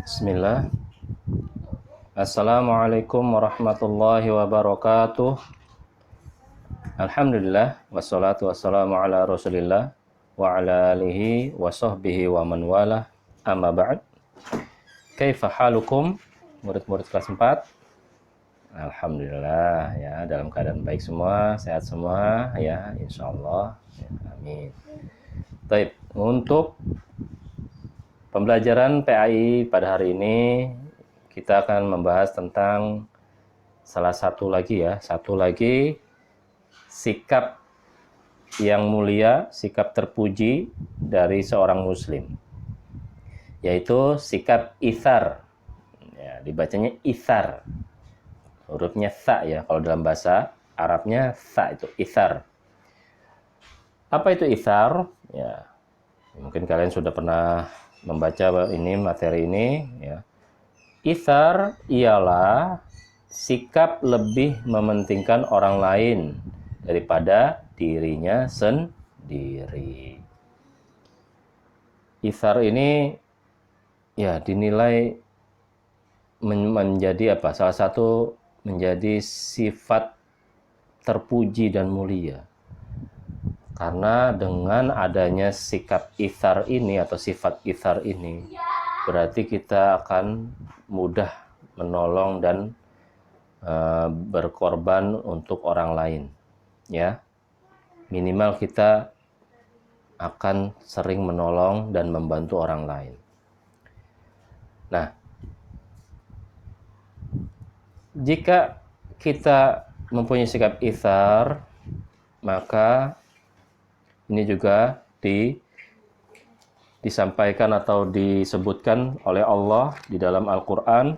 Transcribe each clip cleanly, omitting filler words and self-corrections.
Bismillah. Assalamualaikum warahmatullahi wabarakatuh. Alhamdulillah wassalatu wassalamu ala Rasulillah wa ala alihi wa sahbihi wa man walah. Amma ba'd. Kaifa halukum? Murid-murid kelas 4. Alhamdulillah ya, dalam keadaan baik semua, sehat semua ya, insyaallah. Ya, amin. Baik, untuk pembelajaran PAI pada hari ini kita akan membahas tentang satu lagi sikap yang mulia, sikap terpuji dari seorang muslim, yaitu sikap itsar. Ya, dibacanya itsar. Hurufnya tha ya, kalau dalam bahasa Arabnya tha itu itsar. Apa itu itsar? Ya, mungkin kalian sudah pernah membaca materi ini ya. Itsar ialah sikap lebih mementingkan orang lain daripada dirinya sendiri. Itsar ini ya dinilai menjadi apa? Salah satu menjadi sifat terpuji dan mulia. Karena dengan adanya sikap itsar ini atau sifat itsar ini, berarti kita akan mudah menolong dan berkorban untuk orang lain. Ya, minimal kita akan sering menolong dan membantu orang lain. Nah, jika kita mempunyai sikap itsar, maka ini juga disampaikan atau disebutkan oleh Allah di dalam Al-Quran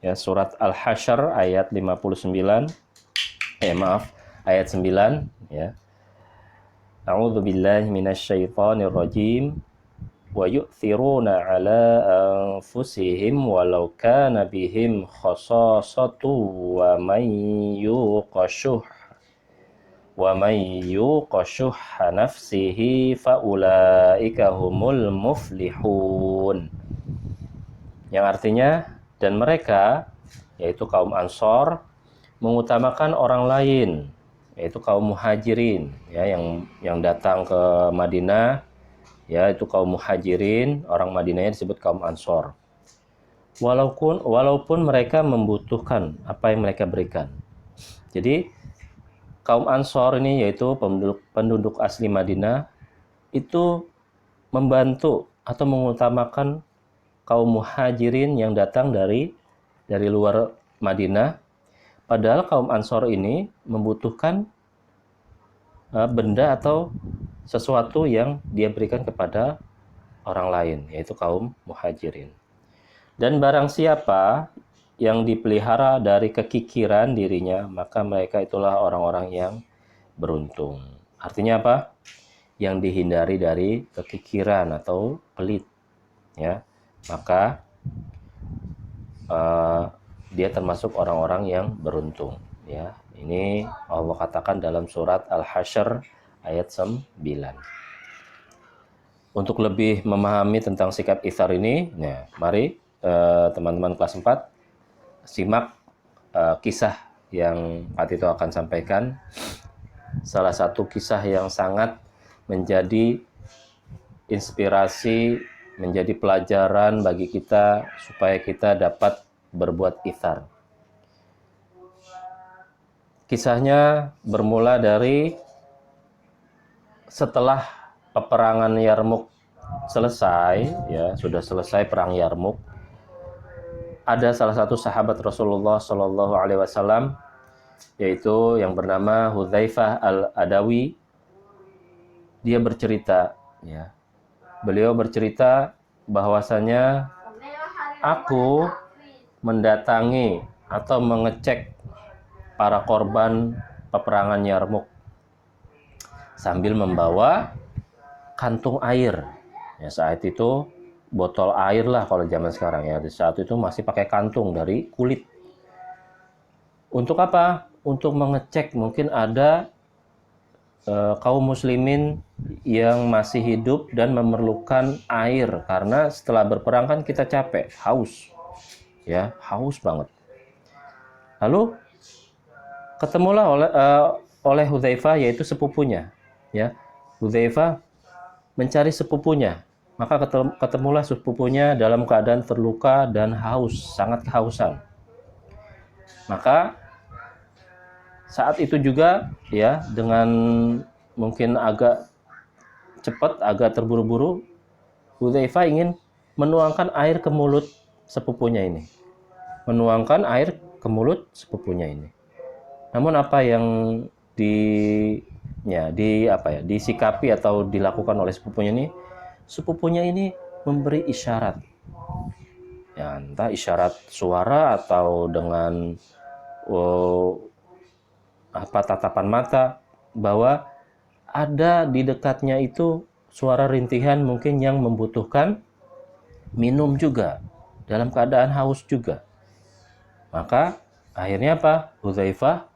ya, surat Al-Hasyr ayat 59 ayat 9 ya. A'udzu billahi minasyaitonir rajim wa yu'thiruna 'ala anfusihim walau kana bihim khassasatu wa may yuqa syuhha nafsihi faulaika humul muflihun. Yang artinya, dan mereka yaitu kaum Ansor mengutamakan orang lain, yaitu kaum Muhajirin ya, yang datang ke Madinah ya, itu kaum Muhajirin, orang Madinahnya disebut kaum Ansor. Walaupun mereka membutuhkan apa yang mereka berikan. Jadi kaum Ansor ini yaitu penduduk asli Madinah itu membantu atau mengutamakan kaum Muhajirin yang datang dari luar Madinah, padahal kaum Ansor ini membutuhkan benda atau sesuatu yang dia berikan kepada orang lain, yaitu kaum Muhajirin. Dan barang siapa yang dipelihara dari kekikiran dirinya, maka mereka itulah orang-orang yang beruntung. Artinya apa? Yang dihindari dari kekikiran atau pelit ya, maka dia termasuk orang-orang yang beruntung ya. Ini Allah katakan dalam surat Al-Hasyr ayat 9. Untuk lebih memahami tentang sikap itsar ini, ya, mari teman-teman kelas 4 simak kisah yang Pak Tito akan sampaikan. Salah satu kisah yang sangat menjadi inspirasi, menjadi pelajaran bagi kita supaya kita dapat berbuat itsar. Kisahnya bermula dari setelah peperangan Yarmuk selesai, ya, sudah selesai perang Yarmuk. Ada salah satu sahabat Rasulullah Shallallahu Alaihi Wasallam, yaitu yang bernama Hudzaifah al-Adawi. Dia bercerita, ya, beliau bercerita bahwasanya aku mendatangi atau mengecek para korban peperangan Yarmuk sambil membawa kantung air. Ya, saat itu botol air lah kalau zaman sekarang ya. Di saat itu masih pakai kantung dari kulit. Untuk apa? Untuk mengecek mungkin ada kaum muslimin yang masih hidup dan memerlukan air, karena setelah berperang kan kita capek, haus, ya, haus banget. Lalu ketemulah oleh Hudzaifah, yaitu sepupunya, ya. Hudzaifah mencari sepupunya, maka ketemulah sepupunya dalam keadaan terluka dan haus, sangat kehausan. Maka saat itu juga, ya, dengan mungkin agak cepat, agak terburu-buru, Hudzaifah ingin menuangkan air ke mulut sepupunya ini. Menuangkan air ke mulut sepupunya ini. Namun apa yang disikapi atau dilakukan oleh sepupunya ini? Sepupunya ini memberi isyarat. Ya, entah isyarat suara atau dengan tatapan mata, bahwa ada di dekatnya itu suara rintihan mungkin yang membutuhkan minum juga, dalam keadaan haus juga. Maka akhirnya apa? Hudzaifah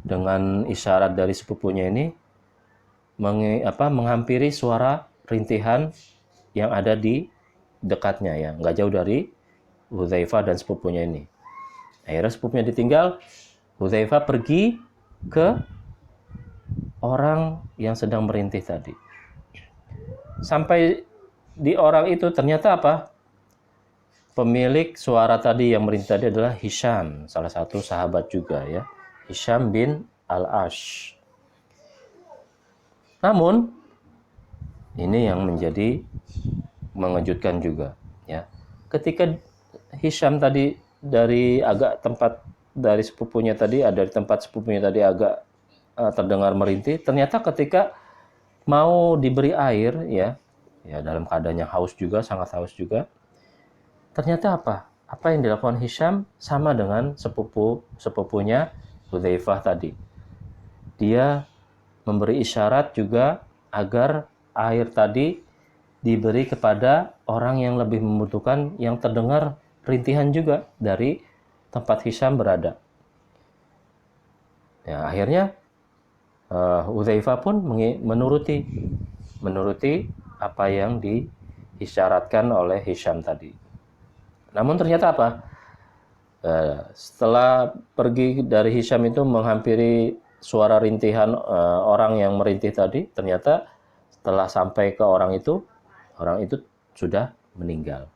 dengan isyarat dari sepupunya ini menghampiri suara rintihan yang ada di dekatnya, ya, nggak jauh dari Hudzaifah dan sepupunya ini. Akhirnya sepupunya ditinggal, Hudzaifah pergi ke orang yang sedang merintih tadi. Sampai di orang itu ternyata apa? Pemilik suara tadi yang merintih tadi adalah Hisham, salah satu sahabat juga, ya. Hisham bin Al-Ash. Namun ini yang menjadi mengejutkan juga, ya. Ketika Hisham tadi dari sepupunya tadi, dari tempat sepupunya tadi agak terdengar merintih, ternyata ketika mau diberi air, ya dalam keadaan yang haus juga, sangat haus juga, ternyata apa yang dilakukan Hisham sama dengan sepupunya Hudzaifah tadi. Dia memberi isyarat juga agar air tadi diberi kepada orang yang lebih membutuhkan, yang terdengar rintihan juga dari tempat Hisham berada. Ya, akhirnya Hudzaifah pun menuruti apa yang diisyaratkan oleh Hisham tadi. Namun ternyata apa? Setelah pergi dari Hisham itu menghampiri suara rintihan orang yang merintih tadi, ternyata setelah sampai ke orang itu sudah meninggal.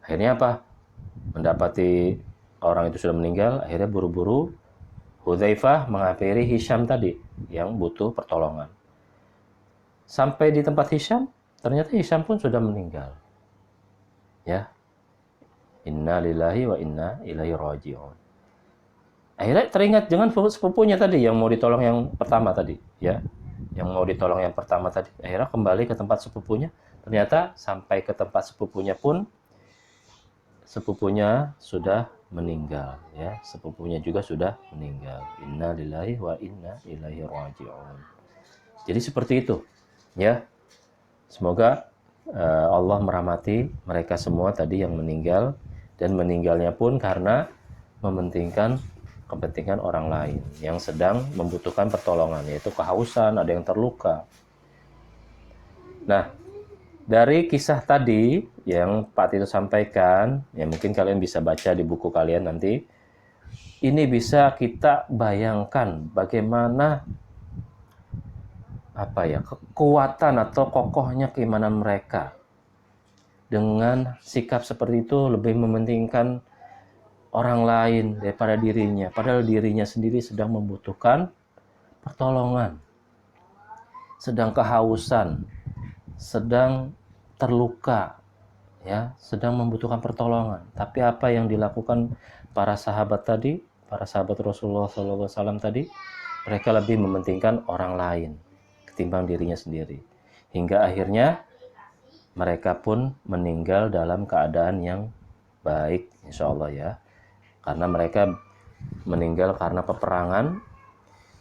Akhirnya apa? Mendapati orang itu sudah meninggal, akhirnya buru-buru Hudzaifah menghampiri Hisham tadi yang butuh pertolongan. Sampai di tempat Hisham, ternyata Hisham pun sudah meninggal. Ya. Inna lillahi wa inna ilaihi raji'un. Akhirnya teringat dengan sepupunya tadi yang mau ditolong yang pertama tadi, ya. Yang mau ditolong yang pertama tadi. Akhirnya kembali ke tempat sepupunya. Ternyata sampai ke tempat sepupunya pun sepupunya sudah meninggal, ya. Sepupunya juga sudah meninggal. Inna lillahi wa inna ilaihi raji'un. Jadi seperti itu, ya. Semoga Allah merahmati mereka semua tadi yang meninggal, dan meninggalnya pun karena mementingkan kepentingan orang lain yang sedang membutuhkan pertolongan, yaitu kehausan, ada yang terluka. Nah, dari kisah tadi yang Pak Tito sampaikan, ya mungkin kalian bisa baca di buku kalian nanti. Ini bisa kita bayangkan bagaimana kekuatan atau kokohnya keimanan mereka. Dengan sikap seperti itu lebih mementingkan orang lain daripada dirinya, padahal dirinya sendiri sedang membutuhkan pertolongan, sedang kehausan, sedang terluka, ya, sedang membutuhkan pertolongan. Tapi apa yang dilakukan para sahabat tadi, para sahabat Rasulullah SAW tadi, mereka lebih mementingkan orang lain ketimbang dirinya sendiri. Hingga akhirnya mereka pun meninggal dalam keadaan yang baik, insya Allah, ya. Karena mereka meninggal karena peperangan,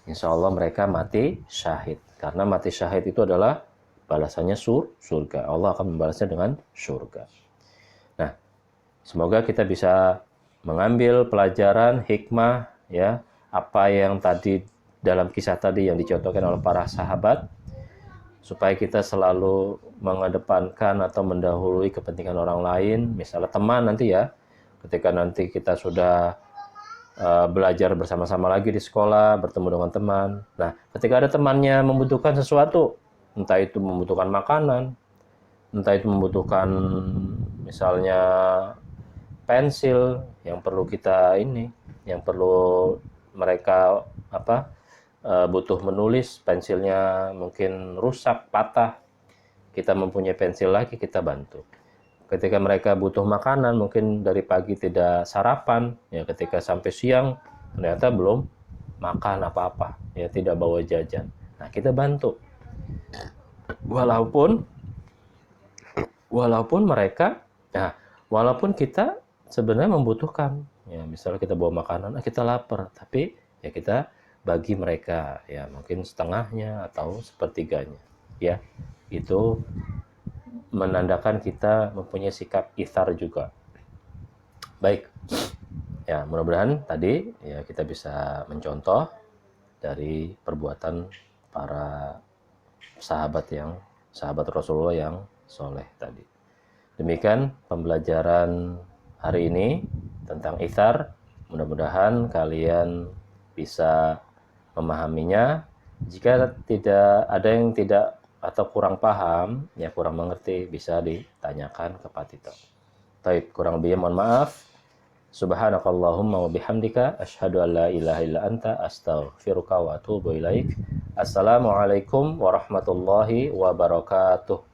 insya Allah mereka mati syahid. Karena mati syahid itu adalah balasannya surga. Allah akan membalasnya dengan surga. Nah, semoga kita bisa mengambil pelajaran hikmah, ya, apa yang tadi dalam kisah tadi yang dicontohkan oleh para sahabat, supaya kita selalu mengedepankan atau mendahului kepentingan orang lain. Misalnya teman nanti ya, ketika nanti kita sudah belajar bersama-sama lagi di sekolah, bertemu dengan teman. Nah, ketika ada temannya membutuhkan sesuatu, entah itu membutuhkan makanan, entah itu membutuhkan misalnya pensil yang perlu kita ini, yang perlu mereka butuh menulis, pensilnya mungkin rusak, patah, kita mempunyai pensil lagi, kita bantu. Ketika mereka butuh makanan, mungkin dari pagi tidak sarapan, ya ketika sampai siang ternyata belum makan apa-apa, ya tidak bawa jajan. Nah, kita bantu. Walaupun mereka, nah, walaupun kita sebenarnya membutuhkan, ya misalnya kita bawa makanan, kita lapar, tapi ya kita bagi mereka, ya mungkin setengahnya atau sepertiganya, ya itu menandakan kita mempunyai sikap ithar juga. Baik, ya mudah-mudahan tadi ya kita bisa mencontoh dari perbuatan para sahabat Rasulullah yang soleh tadi. Demikian pembelajaran hari ini tentang ithar. Mudah-mudahan kalian bisa memahaminya. Jika tidak ada yang tidak atau kurang paham, ya kurang mengerti, bisa ditanyakan ke Pak Tito. Baik, kurang lebihnya mohon maaf. Subhanakallahumma wa bihamdika asyhadu an la ilaha illa anta astaghfiruka wa atubu ilaik. Assalamualaikum warahmatullahi wabarakatuh.